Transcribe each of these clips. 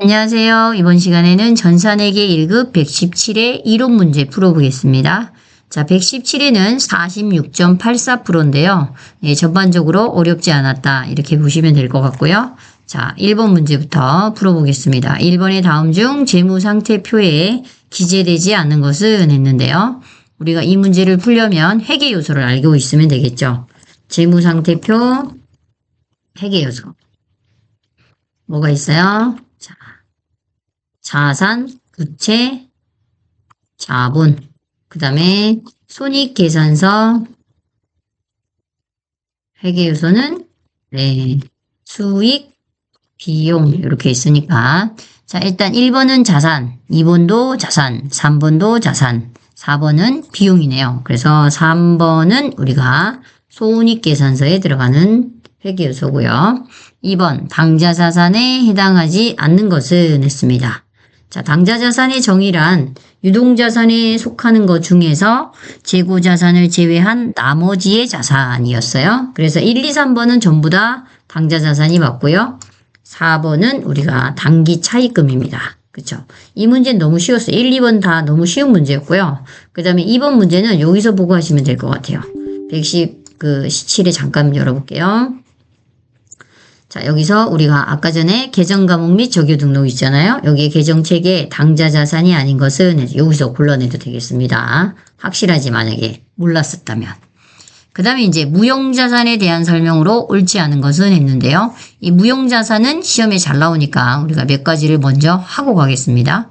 안녕하세요. 이번 시간에는 전산회계 1급 117의 이론 문제 풀어보겠습니다. 자, 117에는 46.84%인데요. 전반적으로 어렵지 않았다. 이렇게 보시면 될 것 같고요. 자, 1번 문제부터 풀어보겠습니다. 1번의 다음 중 재무상태표에 기재되지 않는 것은 했는데요. 우리가 이 문제를 풀려면 회계 요소를 알고 있으면 되겠죠. 재무상태표 회계 요소. 뭐가 있어요? 자, 자산, 부채, 자본, 그 다음에 손익계산서, 회계요소는 수익, 비용 이렇게 있으니까 자 일단 1번은 자산, 2번도 자산, 3번도 자산, 4번은 비용이네요. 그래서 3번은 우리가 손익계산서에 들어가는 회계요소고요. 2번 당좌자산에 해당하지 않는 것은 했습니다. 자, 당좌자산의 정의란 유동자산에 속하는 것 중에서 재고자산을 제외한 나머지의 자산이었어요. 그래서 1, 2, 3번은 전부 다 당좌자산이 맞고요. 4번은 우리가 단기차입금입니다. 그쵸? 이 문제는 너무 쉬웠어요. 1, 2번 다 너무 쉬운 문제였고요. 그 다음에 2번 문제는 여기서 보고 하시면 될 것 같아요. 117에 잠깐 열어볼게요. 자, 여기서 우리가 아까 전에 계정과목 및 적유 등록 있잖아요. 여기에 계정체계 당좌자산이 아닌 것은 여기서 골라내도 되겠습니다. 확실하지 만약에 몰랐었다면. 그 다음에 이제 무형자산에 대한 설명으로 옳지 않은 것은 했는데요. 이 무형자산은 시험에 잘 나오니까 우리가 몇 가지를 먼저 하고 가겠습니다.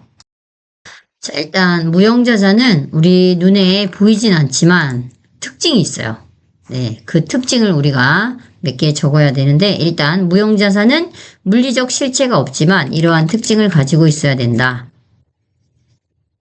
자, 일단 무형자산은 우리 눈에 보이진 않지만 특징이 있어요. 네, 그 특징을 우리가 몇 개 적어야 되는데 일단 무형자산은 물리적 실체가 없지만 이러한 특징을 가지고 있어야 된다.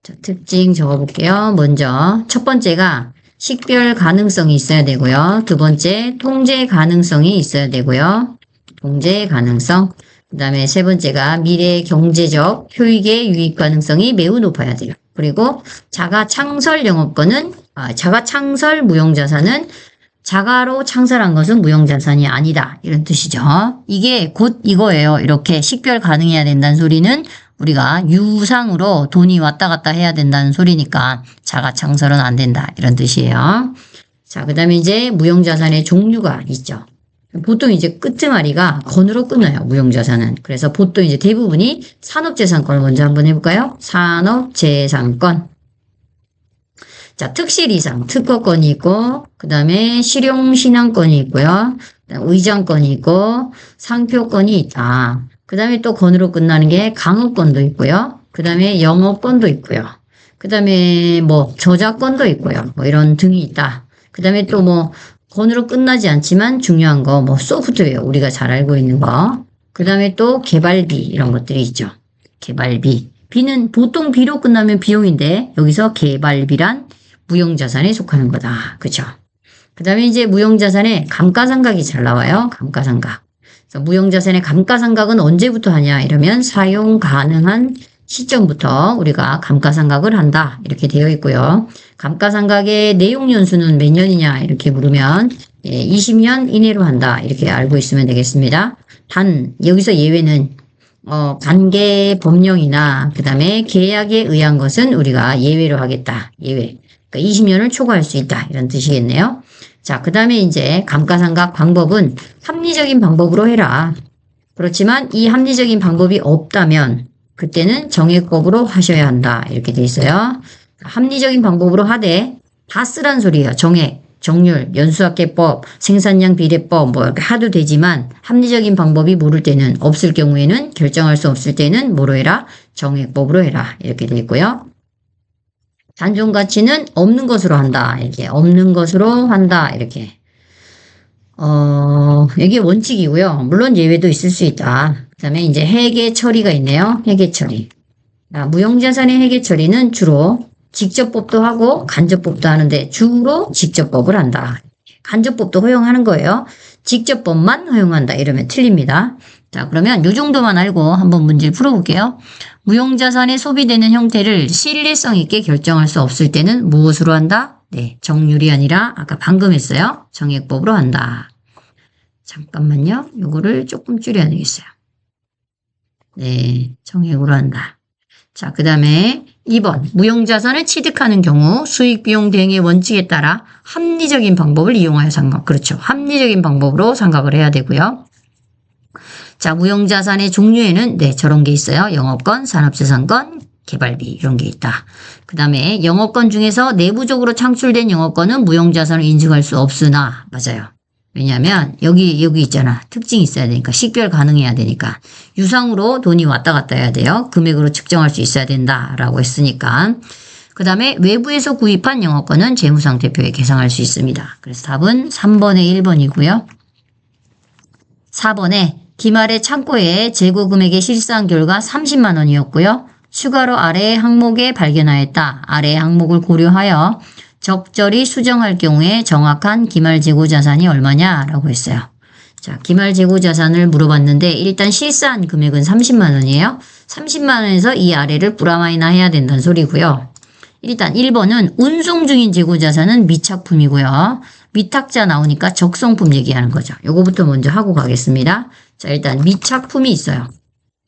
자, 특징 적어볼게요. 먼저 첫 번째가 식별 가능성이 있어야 되고요. 두 번째 통제 가능성이 있어야 되고요. 통제 가능성. 그 다음에 세 번째가 미래 경제적 효익의 유입 가능성이 매우 높아야 돼요. 그리고 자가창설 영업권은 자가창설 무형자산은 자가로 창설한 것은 무형자산이 아니다. 이런 뜻이죠. 이게 곧 이거예요. 이렇게 식별 가능해야 된다는 소리는 우리가 유상으로 돈이 왔다 갔다 해야 된다는 소리니까 자가 창설은 안 된다. 이런 뜻이에요. 자, 그 다음에 이제 무형자산의 종류가 있죠. 보통 이제 끝말이가 건으로 끊어요. 무형자산은. 그래서 보통 이제 대부분이 산업재산권을 먼저 한번 해볼까요? 산업재산권. 자, 특실이상, 특허권이 있고, 그 다음에 실용신앙권이 있고요. 의장권이 있고, 상표권이 있다. 그 다음에 또 건으로 끝나는 게 강업권도 있고요. 그 다음에 영업권도 있고요. 그 다음에 뭐 저작권도 있고요. 뭐 이런 등이 있다. 그 다음에 또 뭐 건으로 끝나지 않지만 중요한 거, 뭐 소프트웨어, 우리가 잘 알고 있는 거. 그 다음에 또 개발비, 이런 것들이 있죠. 개발비. 비는 보통 비로 끝나면 비용인데, 여기서 개발비란 무형자산에 속하는 거다. 그죠? 그 다음에 이제 무형자산에 감가상각이 잘 나와요. 감가상각. 그래서 무형자산의 감가상각은 언제부터 하냐 이러면 사용 가능한 시점부터 우리가 감가상각을 한다. 이렇게 되어 있고요. 감가상각의 내용 연수는 몇 년이냐 이렇게 물으면 20년 이내로 한다. 이렇게 알고 있으면 되겠습니다. 단 여기서 예외는 관계 법령이나 그 다음에 계약에 의한 것은 우리가 예외로 하겠다. 예외. 그러니까 20년을 초과할 수 있다. 이런 뜻이겠네요. 자, 그 다음에 이제 감가상각 방법은 합리적인 방법으로 해라. 그렇지만 이 합리적인 방법이 없다면 그때는 정액법으로 하셔야 한다. 이렇게 돼 있어요. 합리적인 방법으로 하되 다 쓰란 소리예요. 정액, 정률, 연수학계법, 생산량 비례법 뭐 이렇게 하도 되지만 합리적인 방법이 모를 때는 없을 경우에는 결정할 수 없을 때는 뭐로 해라? 정액법으로 해라. 이렇게 돼 있고요. 단종 가치는 없는 것으로 한다. 이렇게 없는 것으로 한다. 이렇게. 이게 원칙이고요. 물론 예외도 있을 수 있다. 그 다음에 이제 회계 처리가 있네요. 회계 처리. 무형자산의 회계 처리는 주로 직접법도 하고 간접법도 하는데 주로 직접법을 한다. 간접법도 허용하는 거예요. 직접법만 허용한다. 이러면 틀립니다. 자, 그러면 이 정도만 알고 한번 문제를 풀어볼게요. 무형자산에 소비되는 형태를 신뢰성 있게 결정할 수 없을 때는 무엇으로 한다? 네, 정률이 아니라 아까 방금 했어요. 정액법으로 한다. 잠깐만요. 요거를 조금 줄여야 되겠어요. 네, 정액으로 한다. 자, 그 다음에 2번. 무형자산을 취득하는 경우 수익, 비용 대응의 원칙에 따라 합리적인 방법을 이용하여 상각. 그렇죠. 합리적인 방법으로 상각을 해야 되고요. 자, 무형자산의 종류에는 네, 저런 게 있어요. 영업권, 산업재산권, 개발비 이런 게 있다. 그 다음에 영업권 중에서 내부적으로 창출된 영업권은 무형자산을 인증할 수 없으나 맞아요. 왜냐하면 여기 있잖아. 특징이 있어야 되니까 식별 가능해야 되니까 유상으로 돈이 왔다 갔다 해야 돼요. 금액으로 측정할 수 있어야 된다라고 했으니까. 그 다음에 외부에서 구입한 영업권은 재무상태표에 계상할 수 있습니다. 그래서 답은 3번에 1번이고요. 4번에 기말의 창고에 재고 금액의 실사한 결과 30만 원이었고요. 추가로 아래의 항목에 발견하였다. 아래의 항목을 고려하여 적절히 수정할 경우에 정확한 기말 재고 자산이 얼마냐라고 했어요. 자, 기말 재고 자산을 물어봤는데 일단 실사한 금액은 30만 원이에요. 30만 원에서 이 아래를 뿌라마이나 해야 된다는 소리고요. 일단 1번은 운송 중인 재고 자산은 미착품이고요. 미탁자 나오니까 적성품 얘기하는 거죠. 요거부터 먼저 하고 가겠습니다. 자, 일단 미착품이 있어요.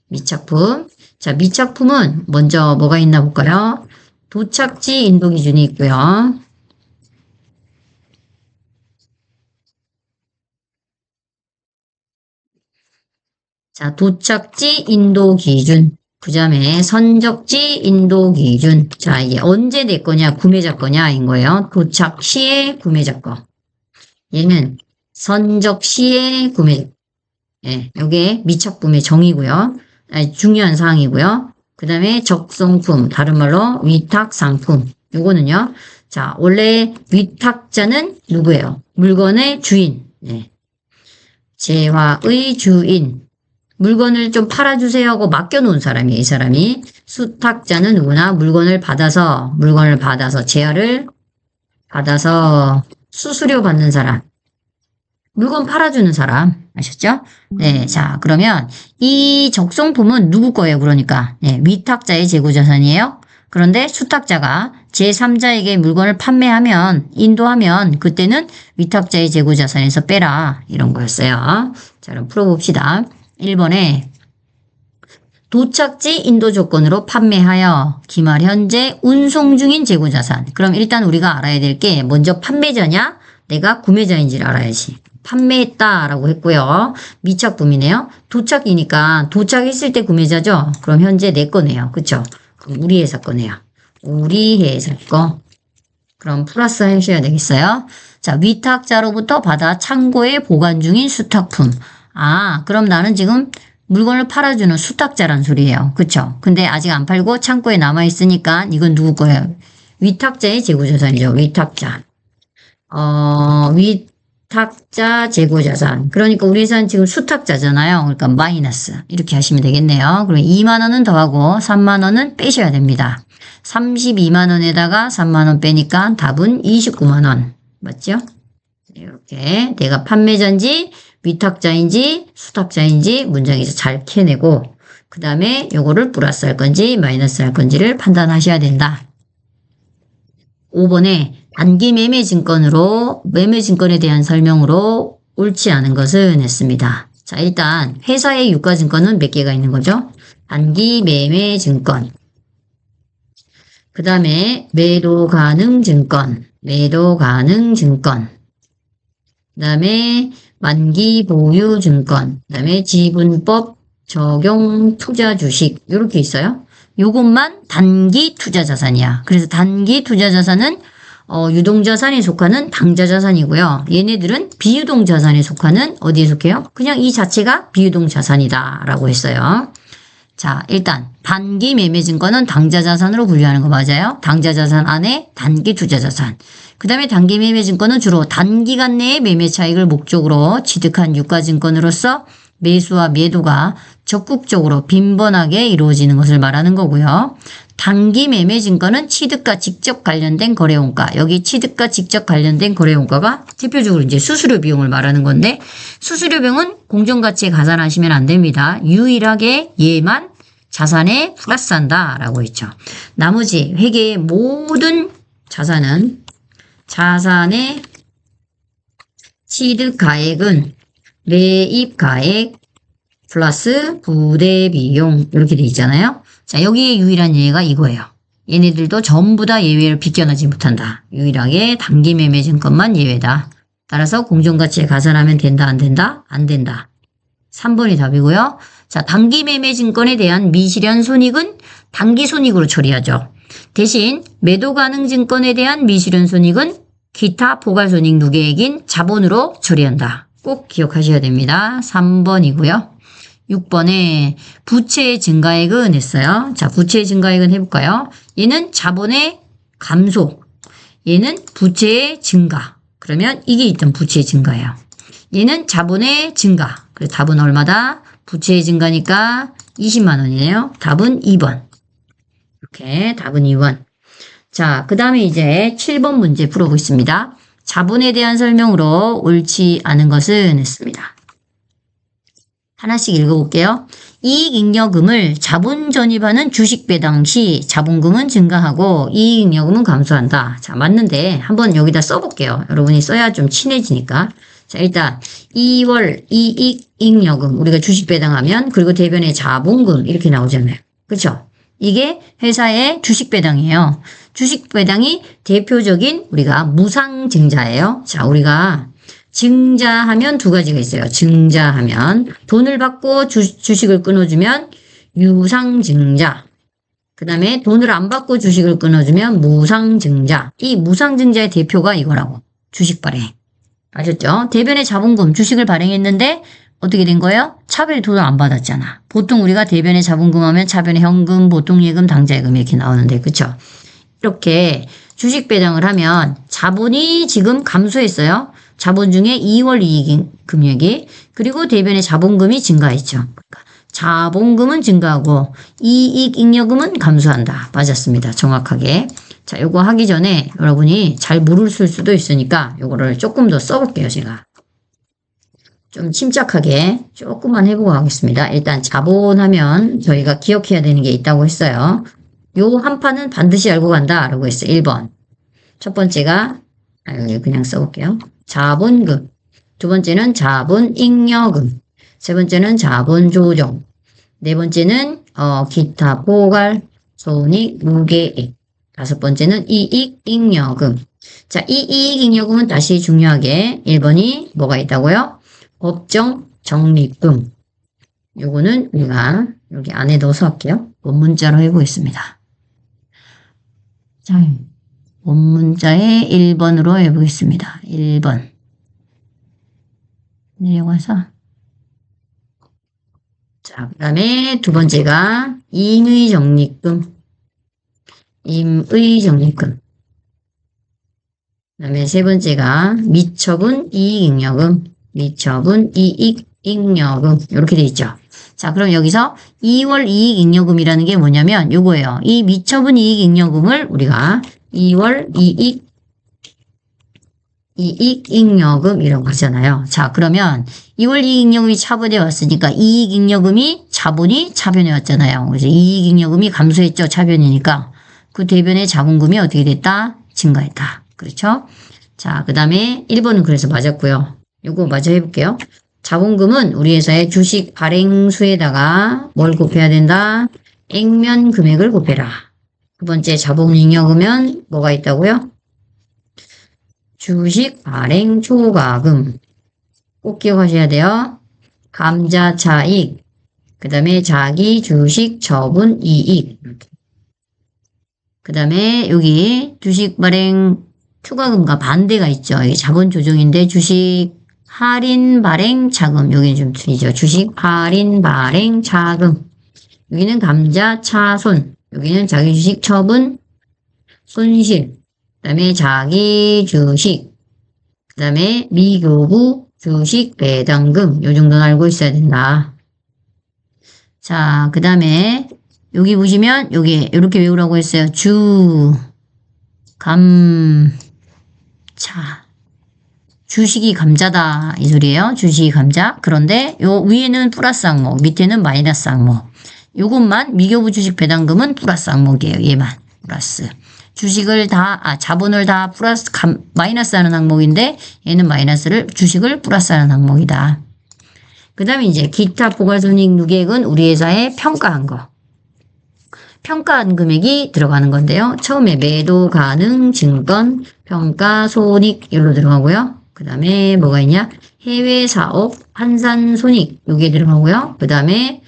미착품. 자, 미착품은 먼저 뭐가 있나 볼까요? 도착지 인도 기준이 있고요. 자, 도착지 인도 기준. 그 다음에 선적지 인도 기준. 자, 이게 언제 내 거냐, 구매자 거냐인 거예요. 도착 시에 구매자 거. 얘는 선적 시에 구매자 거. 예, 요게 미착품의 정의고요. 중요한 사항이고요. 그 다음에 적성품, 다른 말로 위탁상품. 요거는요. 자, 원래 위탁자는 누구예요? 물건의 주인. 네. 재화의 주인. 물건을 좀 팔아주세요 하고 맡겨놓은 사람이에요. 이 사람이. 수탁자는 누구나 물건을 받아서 재화를 받아서 수수료 받는 사람. 물건 팔아주는 사람. 아셨죠? 네. 자, 그러면 이 적성품은 누구 거예요? 그러니까. 네, 위탁자의 재고자산이에요. 그런데 수탁자가 제3자에게 물건을 판매하면, 인도하면 그때는 위탁자의 재고자산에서 빼라. 이런 거였어요. 자, 그럼 풀어봅시다. 1번에 도착지 인도 조건으로 판매하여 기말 현재 운송 중인 재고자산. 그럼 일단 우리가 알아야 될 게 먼저 판매자냐? 내가 구매자인지를 알아야지. 판매했다라고 했고요. 미착품이네요. 도착이니까 도착했을 때 구매자죠. 그럼 현재 내 거네요. 그쵸? 그럼 우리 회사 거네요. 우리 회사 거. 그럼 플러스 하셔야 되겠어요. 자, 위탁자로부터 받아 창고에 보관 중인 수탁품. 아, 그럼 나는 지금 물건을 팔아주는 수탁자란 소리예요. 그쵸? 근데 아직 안 팔고 창고에 남아있으니까 이건 누구 거예요? 위탁자의 재고자산이죠. 위탁자. 위탁자 재고자산. 그러니까 우리 회사는 지금 수탁자잖아요. 그러니까 마이너스. 이렇게 하시면 되겠네요. 그럼 2만 원은 더하고 3만 원은 빼셔야 됩니다. 32만 원에다가 3만 원 빼니까 답은 29만 원. 맞죠? 이렇게 내가 판매자인지 위탁자인지 수탁자인지 문장에서 잘 캐내고 그 다음에 요거를 플러스 할 건지 마이너스 할 건지를 판단하셔야 된다. 5번에 단기 매매증권으로 매매증권에 대한 설명으로 옳지 않은 것은 했습니다. 자, 일단 회사의 유가증권은 몇 개가 있는 거죠? 단기 매매증권, 그 다음에 매도가능증권, 그 다음에 만기 보유 증권, 그 다음에 지분법 적용 투자 주식 이렇게 있어요. 요것만 단기 투자 자산이야. 그래서 단기 투자 자산은 유동자산에 속하는 당좌자산이고요. 얘네들은 비유동자산에 속하는 어디에 속해요? 그냥 이 자체가 비유동자산이다 라고 했어요. 자, 일단 단기 매매증권은 당좌자산으로 분류하는 거 맞아요? 당좌자산 안에 단기 투자자산. 그 다음에 단기 매매증권은 주로 단기간 내의 매매 차익을 목적으로 취득한 유가증권으로서 매수와 매도가 적극적으로 빈번하게 이루어지는 것을 말하는 거고요. 단기 매매증권은 취득과 직접 관련된 거래원가. 여기 취득과 직접 관련된 거래원가가 대표적으로 이제 수수료 비용을 말하는 건데 수수료 비용은 공정가치에 가산하시면 안 됩니다. 유일하게 얘만 자산에 플러스한다라고 했죠. 나머지 회계의 모든 자산은 자산의 취득가액은 매입가액 플러스 부대 비용 이렇게 돼 있잖아요. 자, 여기에 유일한 예외가 이거예요. 얘네들도 전부 다 예외를 비껴나지 못한다. 유일하게 단기매매증권만 예외다. 따라서 공정가치에 가산하면 된다, 안 된다? 안 된다. 3번이 답이고요. 자, 단기매매증권에 대한 미실현 손익은 단기손익으로 처리하죠. 대신 매도가능증권에 대한 미실현 손익은 기타 포괄손익 누계액인 자본으로 처리한다. 꼭 기억하셔야 됩니다. 3번이고요. 6번에 부채의 증가액은 했어요. 자, 부채의 증가액은 해볼까요? 얘는 자본의 감소, 얘는 부채의 증가. 그러면 이게 있던 부채의 증가예요. 얘는 자본의 증가. 그래서 답은 얼마다? 부채의 증가니까 20만 원이네요. 답은 2번. 이렇게 답은 2번. 자, 그 다음에 이제 7번 문제 풀어보겠습니다. 자본에 대한 설명으로 옳지 않은 것은 했습니다. 하나씩 읽어볼게요. 이익잉여금을 자본 전입하는 주식 배당 시 자본금은 증가하고 이익잉여금은 감소한다. 자, 맞는데 한번 여기다 써볼게요. 여러분이 써야 좀 친해지니까. 자, 일단 2월 이익잉여금 우리가 주식 배당하면 그리고 대변에 자본금 이렇게 나오잖아요. 그렇죠? 이게 회사의 주식 배당이에요. 주식 배당이 대표적인 우리가 무상증자예요. 자, 우리가 증자하면 두 가지가 있어요. 증자하면 돈을 받고 주식을 끊어주면 유상증자. 그 다음에 돈을 안 받고 주식을 끊어주면 무상증자. 이 무상증자의 대표가 이거라고. 주식 발행. 아셨죠? 대변의 자본금 주식을 발행했는데 어떻게 된 거예요? 차변에 돈을 안 받았잖아. 보통 우리가 대변의 자본금 하면 차변의 현금, 보통예금, 당좌예금 이렇게 나오는데 그쵸? 이렇게 주식 배당을 하면 자본이 지금 감소했어요. 자본 중에 2월 이익 금액이 그리고 대변의 자본금이 증가했죠. 그러니까 자본금은 증가하고 이익잉여금은 감소한다. 맞았습니다. 정확하게. 자, 요거 하기 전에 여러분이 잘 모를 수도 있으니까 요거를 조금 더 써볼게요. 제가. 좀 침착하게 조금만 해보고 가겠습니다. 일단 자본하면 저희가 기억해야 되는 게 있다고 했어요. 요 한 판은 반드시 알고 간다 라고 했어요. 1번. 첫 번째가 그냥 써볼게요. 자본금. 두 번째는 자본잉여금. 세 번째는 자본조정. 네 번째는 기타 포괄 손익 무계액. 다섯 번째는 이익잉여금. 자, 이 이익잉여금은 다시 중요하게 1번이 뭐가 있다고요? 법정 적립금. 요거는 우리가 여기 안에 넣어서 할게요. 원문자로 해보겠습니다. 자, 원문자에 1번으로 해보겠습니다. 1번. 내려가서. 자, 그 다음에 두 번째가 임의적립금. 임의적립금. 그 다음에 세 번째가 미처분 이익잉여금. 미처분 이익잉여금. 이렇게 돼 있죠. 자, 그럼 여기서 2월 이익잉여금이라는 게 뭐냐면 요거예요. 이 미처분 이익잉여금을 우리가 2월 이익잉여금이라고 하잖아요. 자, 그러면 2월 이익잉여금이 차변에 왔으니까 이익잉여금이 자본이 차변에 왔잖아요. 그래서 이익잉여금이 감소했죠. 차변이니까. 그 대변의 자본금이 어떻게 됐다? 증가했다. 그렇죠? 자, 그 다음에 1번은 그래서 맞았고요. 요거 마저 해볼게요. 자본금은 우리 회사의 주식 발행수에다가 뭘 곱해야 된다? 액면 금액을 곱해라. 두 번째 자본잉여금은 뭐가 있다고요? 주식 발행 초과금. 꼭 기억하셔야 돼요. 감자차익. 그 다음에 자기 주식 처분 이익. 그 다음에 여기 주식 발행 초과금과 반대가 있죠. 이게 자본 조정인데 주식 할인 발행 자금. 여기는 좀 틀리죠. 주식 할인 발행 자금. 여기는 감자차손. 여기는 자기 주식 처분 손실. 그 다음에 자기 주식. 그 다음에 미교부 주식 배당금. 요 정도는 알고 있어야 된다. 자, 그 다음에 여기 보시면 여기 이렇게 외우라고 했어요. 주식이 감자다 이 소리예요. 주식이 감자. 그런데 요 위에는 플러스 항목, 밑에는 마이너스 항목. 요것만 미교부 주식 배당금은 플러스 항목이에요. 얘만 플러스. 주식을 자본을 다 플러스 마이너스 하는 항목인데 얘는 주식을 플러스 하는 항목이다. 그 다음에 이제 기타 포괄손익 누계액은 우리 회사에 평가한 거. 평가한 금액이 들어가는 건데요. 처음에 매도 가능 증권, 평가 손익 일로 들어가고요. 그 다음에 뭐가 있냐? 해외 사업, 환산 손익 요게 들어가고요. 그 다음에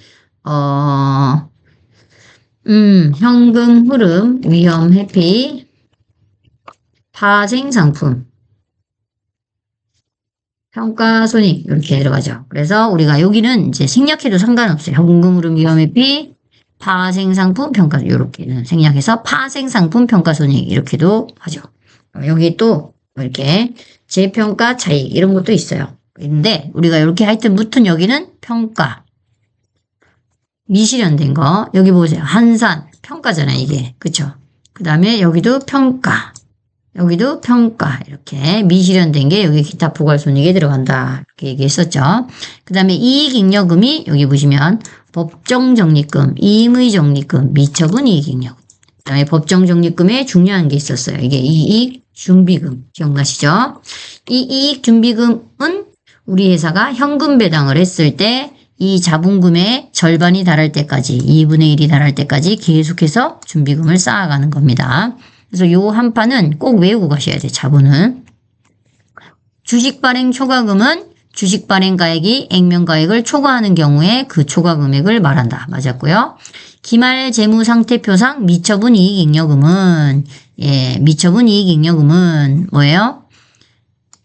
현금 흐름, 위험 회피, 파생 상품, 평가 손익 이렇게 들어가죠. 그래서 우리가 여기는 이제 생략해도 상관없어요. 현금 흐름, 위험 회피, 파생 상품, 평가 이렇게는 생략해서 파생 상품, 평가 손익 이렇게도 하죠. 여기 또 이렇게 재평가 차익 이런 것도 있어요. 근데 우리가 이렇게 하여튼 무튼 여기는 평가. 미실현된 거 여기 보세요. 한산 평가잖아요. 이게 그쵸? 그 다음에 여기도 평가, 여기도 평가 이렇게 미실현된 게 여기 기타 포괄손익에 들어간다 이렇게 얘기했었죠. 그 다음에 이익잉여금이 여기 보시면 법정적립금, 임의적립금, 미처분 이익잉여금. 그 다음에 법정적립금에 중요한 게 있었어요. 이게 이익준비금 기억나시죠? 이 이익준비금은 우리 회사가 현금 배당을 했을 때 이 자본금의 절반이 달할 때까지 2분의 1이 달할 때까지 계속해서 준비금을 쌓아가는 겁니다. 그래서 요 한 판은 꼭 외우고 가셔야 돼요. 자본은. 주식 발행 초과금은 주식 발행 가액이 액면 가액을 초과하는 경우에 그 초과 금액을 말한다. 맞았고요. 기말 재무상태표상 미처분 이익잉여금은 미처분 이익잉여금은 뭐예요?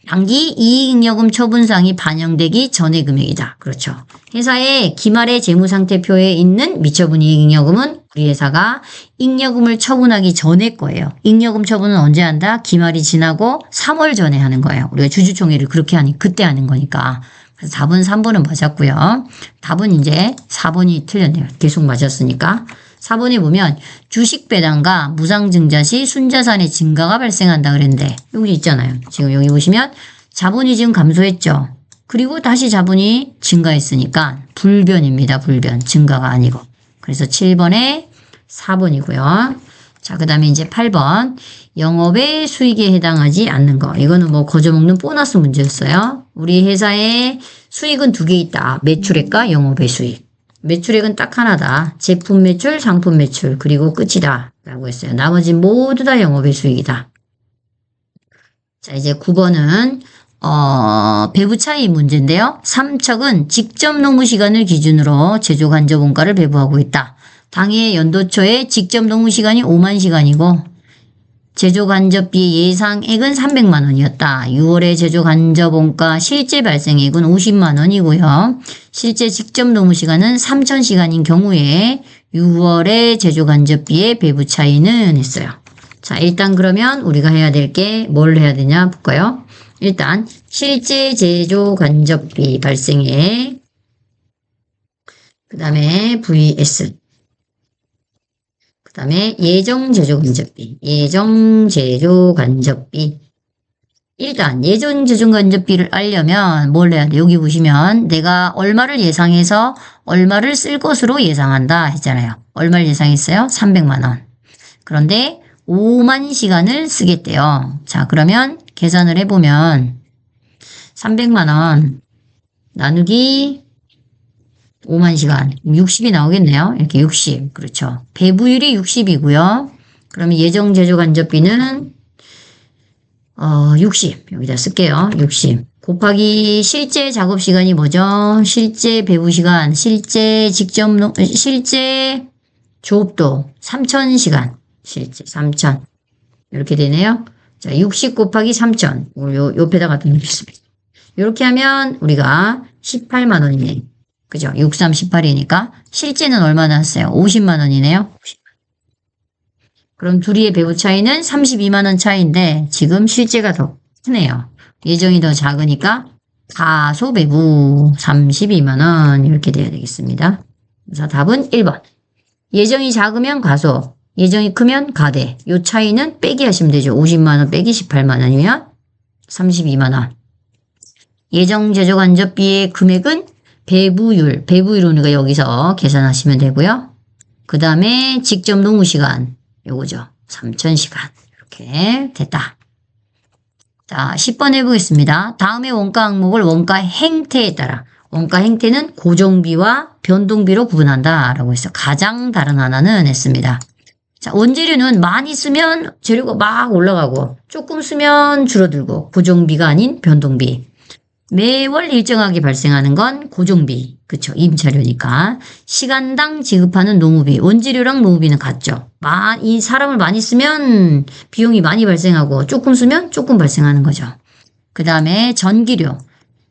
당기 이익잉여금 처분상이 반영되기 전의 금액이다. 그렇죠. 회사의 기말의 재무상태표에 있는 미처분 이익잉여금은 우리 회사가 잉여금을 처분하기 전에 거예요. 잉여금 처분은 언제 한다? 기말이 지나고 3월 전에 하는 거예요. 우리가 주주총회를 그렇게 하니 그때 하는 거니까. 그래서 답은 3번은 맞았고요. 답은 이제 4번이 틀렸네요. 계속 맞았으니까. 4번에 보면 주식 배당과 무상증자 시 순자산의 증가가 발생한다 그랬는데 여기 있잖아요. 지금 여기 보시면 자본이 지금 감소했죠. 그리고 다시 자본이 증가했으니까 불변입니다. 불변. 증가가 아니고. 그래서 7번에 4번이고요. 자, 그 다음에 이제 8번. 영업의 수익에 해당하지 않는 거. 이거는 뭐 거저먹는 보너스 문제였어요. 우리 회사에 수익은 두 개 있다. 매출액과 영업의 수익. 매출액은 딱 하나다. 제품 매출, 상품 매출, 그리고 끝이다. 라고 했어요. 나머지 모두 다 영업의 수익이다. 자, 이제 9번은, 배부 차이 문제인데요. 3척은 직접 노무 시간을 기준으로 제조 간접 원가를 배부하고 있다. 당해 연도초에 직접 노무 시간이 5만 시간이고, 제조 간접비 예상액은 300만 원이었다. 6월에 제조 간접 원가 실제 발생액은 50만 원이고요. 실제 직접 노무 시간은 3,000시간인 경우에 6월에 제조 간접비의 배부 차이는 했어요. 자, 일단 그러면 우리가 해야 될 게 뭘 해야 되냐 볼까요? 일단 실제 제조 간접비 발생액, 그 다음에 vs, 그 다음에 예정 제조 간접비, 예정 제조 간접비. 일단 예정 제조 간접비를 알려면 뭘 해야 돼? 여기 보시면 내가 얼마를 예상해서 얼마를 쓸 것으로 예상한다 했잖아요. 얼마를 예상했어요? 300만 원. 그런데 5만 시간을 쓰겠대요. 자, 그러면 계산을 해보면 300만 원 나누기 5만 시간. 60이 나오겠네요. 이렇게 60. 그렇죠. 배부율이 60이고요. 그러면 예정 제조 간접비는 60. 여기다 쓸게요. 60. 곱하기 실제 작업 시간이 뭐죠? 실제 배부 시간, 실제 실제 조업도 3,000시간. 실제 3,000. 이렇게 되네요. 자, 60 곱하기 3,000. 요 옆에다가 넣겠습니다. 이렇게 하면 우리가 18만 원이네. 그죠? 63, 18이니까 실제는 얼마 나왔어요? 50만 원이네요. 50만. 그럼 둘이의 배부 차이는 32만 원 차이인데 지금 실제가 더 크네요. 예정이 더 작으니까 가소 배부 32만 원 이렇게 돼야 되겠습니다. 그래서 답은 1번. 예정이 작으면 가소, 예정이 크면 가대. 요 차이는 빼기 하시면 되죠. 50만 원 빼기 18만 원이면 32만 원. 예정 제조 간접비의 금액은 배부율, 배부율은 우리가 여기서 계산하시면 되고요. 그 다음에 직접 노무 시간, 요거죠. 3,000시간. 이렇게 됐다. 자, 10번 해보겠습니다. 다음의 원가 항목을 원가 행태에 따라 원가 행태는 고정비와 변동비로 구분한다 라고 했어. 가장 다른 하나는 했습니다. 자, 원재료는 많이 쓰면 재료가 막 올라가고 조금 쓰면 줄어들고 고정비가 아닌 변동비. 매월 일정하게 발생하는 건 고정비. 그쵸? 임차료니까. 시간당 지급하는 노무비. 원재료랑 노무비는 같죠. 이 사람을 많이 쓰면 비용이 많이 발생하고 조금 쓰면 조금 발생하는 거죠. 그 다음에 전기료.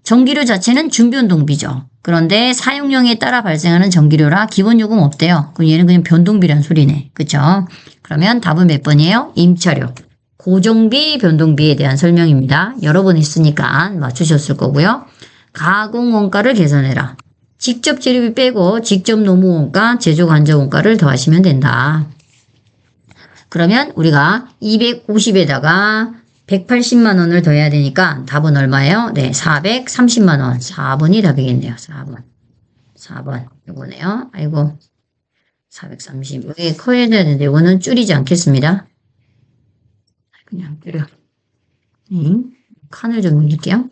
전기료 자체는 준변동비죠. 그런데 사용량에 따라 발생하는 전기료라 기본 요금 없대요. 그럼 얘는 그냥 변동비란 소리네. 그쵸? 그러면 답은 몇 번이에요? 임차료. 고정비, 변동비에 대한 설명입니다. 여러 번 했으니까 맞추셨을 거고요. 가공 원가를 계산해라. 직접 재료비 빼고 직접 노무 원가, 제조 간접 원가를 더하시면 된다. 그러면 우리가 250에다가 180만 원을 더해야 되니까 답은 얼마예요? 네, 430만 원. 4번이 답이겠네요. 4번. 이거네요. 아이고. 430. 여기 커야 되는데 이거는 줄이지 않겠습니다. 그냥 줄여. 칸을 좀 올릴게요.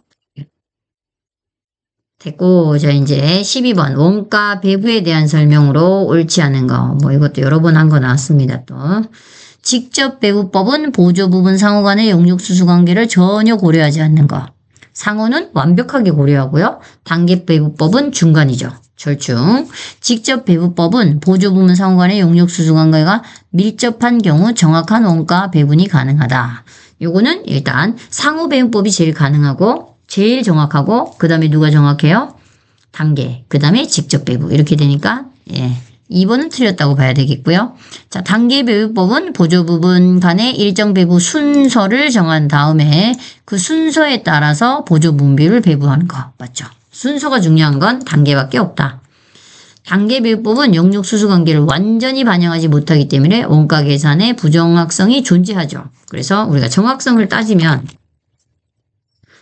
됐고, 자, 이제 12번. 원가 배부에 대한 설명으로 옳지 않은 거. 뭐 이것도 여러 번 한 거 나왔습니다, 또. 직접 배부법은 보조 부분 상호 간의 용역수수 관계를 전혀 고려하지 않는 것. 상호는 완벽하게 고려하고요. 단계 배부법은 중간이죠. 절충. 직접 배부법은 보조 부분 상호 간의 용역수수 관계가 밀접한 경우 정확한 원가 배분이 가능하다. 요거는 일단 상호 배분법이 제일 가능하고 제일 정확하고 그 다음에 누가 정확해요? 단계. 그 다음에 직접 배부. 이렇게 되니까 2번은 틀렸다고 봐야 되겠고요. 자, 단계 배부법은 보조 부분 간의 일정 배부 순서를 정한 다음에 그 순서에 따라서 보조 분비를 배부하는 거. 맞죠? 순서가 중요한 건 단계밖에 없다. 단계 배부법은 영역수수 관계를 완전히 반영하지 못하기 때문에 원가 계산에 부정확성이 존재하죠. 그래서 우리가 정확성을 따지면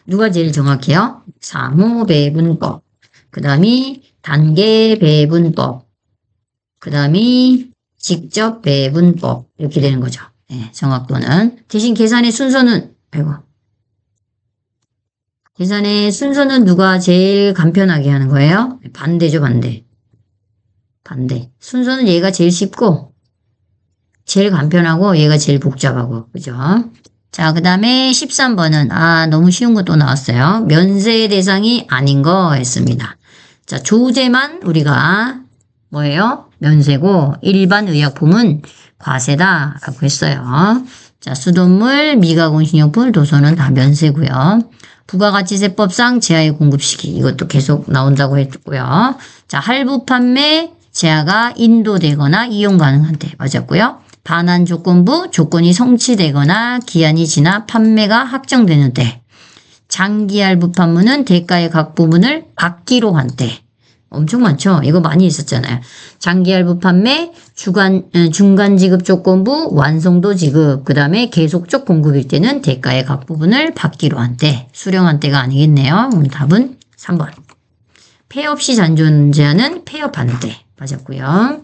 누가 제일 정확해요? 상호 배분법. 그 다음이 단계 배분법. 그 다음이 직접 배분법. 이렇게 되는 거죠. 네, 정확도는. 대신 계산의 순서는, 계산의 순서는 누가 제일 간편하게 하는 거예요? 반대죠, 반대. 순서는 얘가 제일 쉽고, 제일 간편하고, 얘가 제일 복잡하고. 그죠? 자, 그 다음에 13번은, 너무 쉬운 거 또 나왔어요. 면세 대상이 아닌 거 했습니다. 자, 조제만 우리가 뭐예요? 면세고 일반 의약품은 과세다라고 했어요. 자, 수돗물, 미가공식용품, 도서는 다 면세고요. 부가가치세법상 제하의 공급 시기 이것도 계속 나온다고 했고요. 자, 할부 판매 제하가 인도되거나 이용 가능한 때 맞았고요. 반환 조건부 조건이 성취되거나 기한이 지나 판매가 확정되는 때. 장기 할부 판매는 대가의 각 부분을 받기로 한 때. 엄청 많죠? 이거 많이 있었잖아요. 장기 할부 판매, 중간 지급 조건부, 완성도 지급, 그 다음에 계속적 공급일 때는 대가의 각 부분을 받기로 한 때, 수령한 때가 아니겠네요. 그럼 답은 3번. 폐업 시 잔존 제한은 폐업하는 때 맞았고요.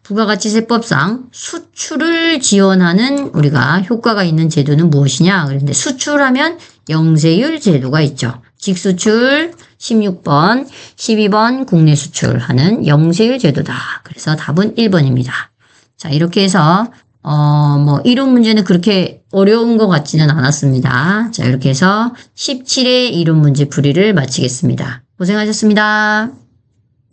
부가가치세법상 수출을 지원하는 우리가 효과가 있는 제도는 무엇이냐? 그런데 수출하면 영세율 제도가 있죠. 직수출 16번, 12번 국내 수출하는 영세율 제도다. 그래서 답은 1번입니다. 자, 이렇게 해서 이론 문제는 그렇게 어려운 것 같지는 않았습니다. 자, 이렇게 해서 17회 이론 문제 풀이를 마치겠습니다. 고생하셨습니다.